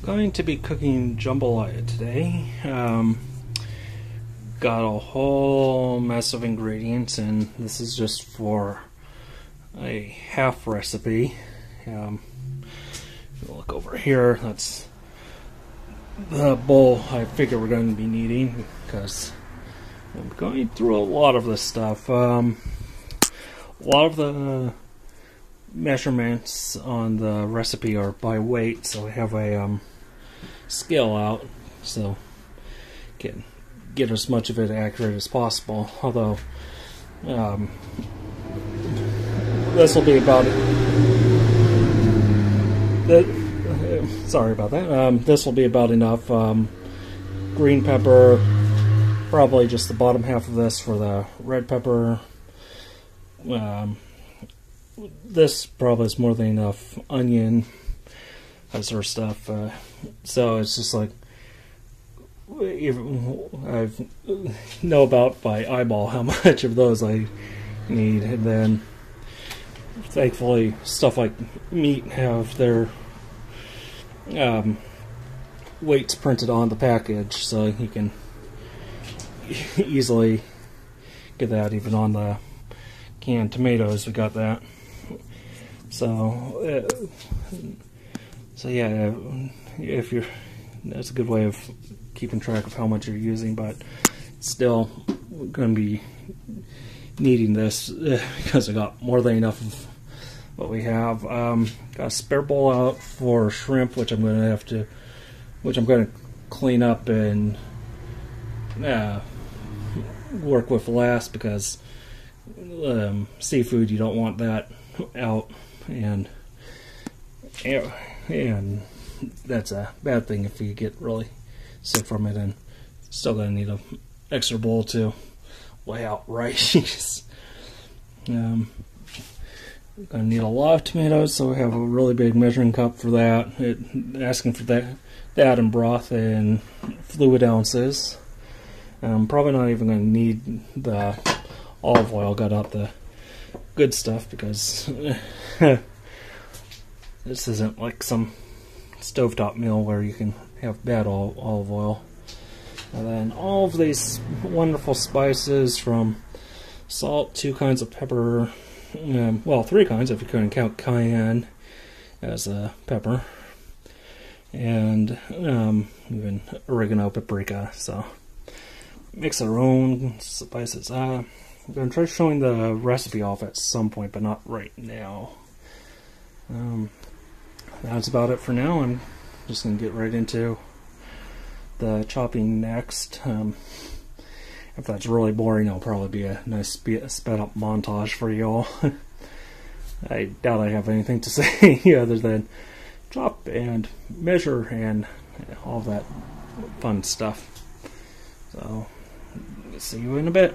Going to be cooking jambalaya today. Got a whole mess of ingredients, and this is just for a half recipe. If you look over here, that's the bowl I figure we're going to be needing because I'm going through a lot of this stuff. A lot of the measurements on the recipe are by weight, so I have a scale out so can get as much of it accurate as possible. Although this will be about sorry about that. This will be about enough. Green pepper, probably just the bottom half of this for the red pepper. This probably is more than enough onion, that sort of stuff. So it's just like I know about by eyeball how much of those I need, and then thankfully stuff like meat have their weights printed on the package, so you can easily get that. Even on the canned tomatoes, we got that. So yeah, if you're, that's a good way of keeping track of how much you're using, but still going to be needing this because I got more than enough of what we have. Got a spare bowl out for shrimp, which I'm going to clean up and work with last, because seafood, you don't want that out, and that's a bad thing if you get really sick from it. And still gonna need an extra bowl to lay out rice. Gonna need a lot of tomatoes, so we have a really big measuring cup for that. Asking for that and broth and fluid ounces. Probably not even going to need the olive oil. Got out the good stuff because this isn't like some stovetop meal where you can have bad olive oil. And then all of these wonderful spices, from salt, 2 kinds of pepper, well, 3 kinds if you couldn't count cayenne as a pepper, and even oregano, paprika. So mix our own spices. I'm going to try showing the recipe off at some point, but not right now. That's about it for now. I'm just going to get right into the chopping next. If that's really boring, it'll probably be a nice sped up montage for y'all. I doubt I have anything to say other than chop and measure and all that fun stuff. So, see you in a bit.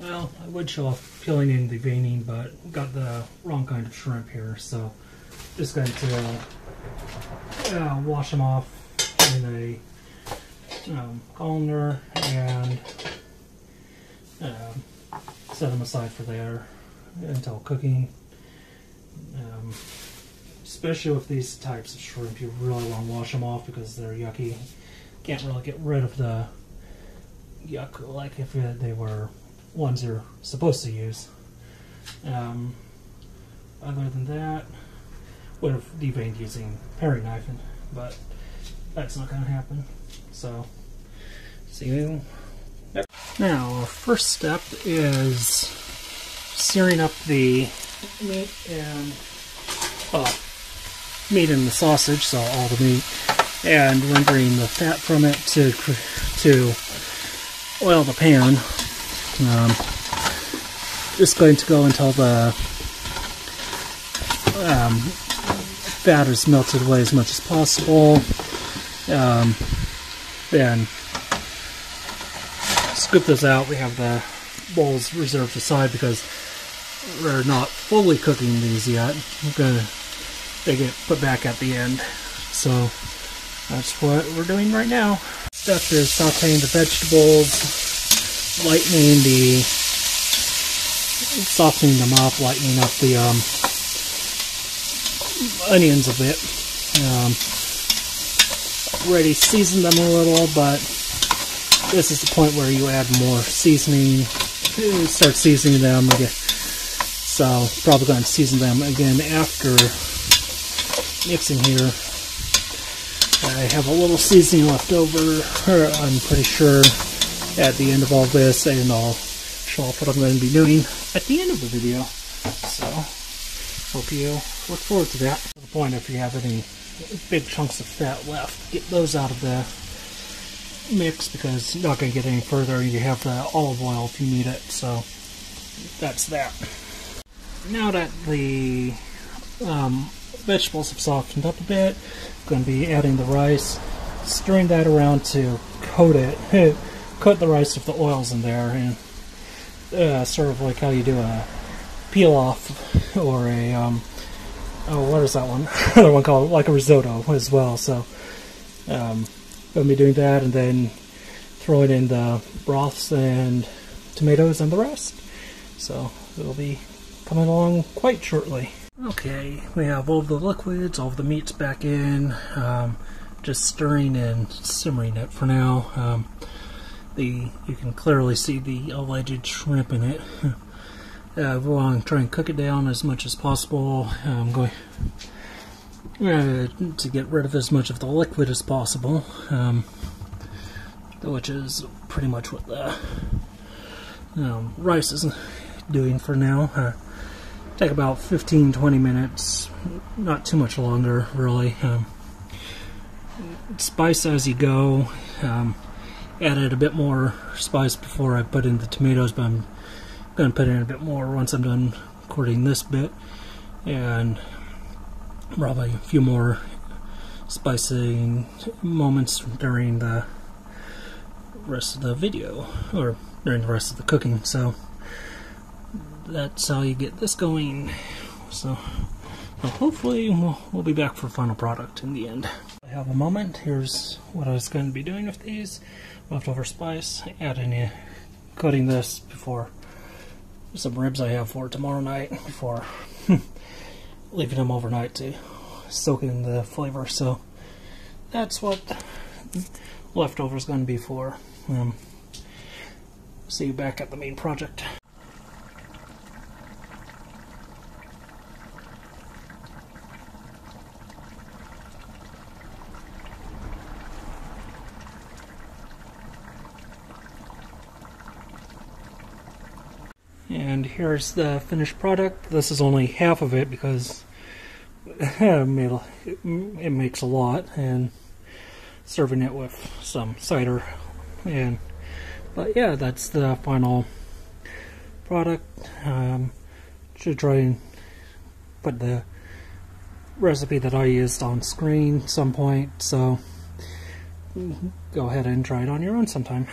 Well, I would show off peeling in the veining, but got the wrong kind of shrimp here, so just going to wash them off in a colander and set them aside for there until cooking. Especially with these types of shrimp, you really want to wash them off because they're yucky. Can't really get rid of the yuck like if they were ones you're supposed to use. Other than that, would have deveined using paring knife, but that's not going to happen. So, see you next. Now, our first step is searing up the meat and meat in the sausage, so all the meat, and rendering the fat from it to oil the pan. Just going to go until the fat is melted away as much as possible. Then scoop those out. We have the bowls reserved aside because we're not fully cooking these yet. They get put back at the end. So that's what we're doing right now. Step is sauteing the vegetables, softening them up, lightening up the onions a bit. Already seasoned them a little, but this is the point where you add more seasoning. Start seasoning them again. So probably going to season them again after mixing here. I have a little seasoning left over, I'm pretty sure, at the end of all this, and I'll show off what I'm going to be doing at the end of the video. So, hope you look forward to that. To the point, if you have any big chunks of fat left, get those out of the mix because you're not going to get any further. You have the olive oil if you need it, so that's that. Now that the vegetables have softened up a bit, I'm going to be adding the rice, stirring that around to coat it, coat the rice with the oils in there, and sort of like how you do a peel off or a what is that one? Another one called like a risotto as well. So going to be doing that, and then throwing in the broths and tomatoes and the rest. So it'll be coming along quite shortly. Okay, we have all of the liquids, all of the meats back in, just stirring and simmering it for now. You can clearly see the alleged shrimp in it. We want to try and cook it down as much as possible. I'm going to get rid of as much of the liquid as possible. which is pretty much what the rice is doing for now. Take about 15-20 minutes, not too much longer, really. Spice as you go. Added a bit more spice before I put in the tomatoes, but I'm going to put in a bit more once I'm done recording this bit, and probably a few more spicing moments during the rest of the video, or during the rest of the cooking. So that's how you get this going. So hopefully we'll be back for final product in the end. I have a moment. Here's what I was going to be doing with these. Leftover spice, cutting this before some ribs I have for tomorrow night, before leaving them overnight to soak in the flavor. So that's what leftover is going to be for. See you back at the main project. And here's the finished product. This is only half of it because it makes a lot, and serving it with some cider. But yeah, that's the final product. Should try and put the recipe that I used on screen at some point, so go ahead and try it on your own sometime.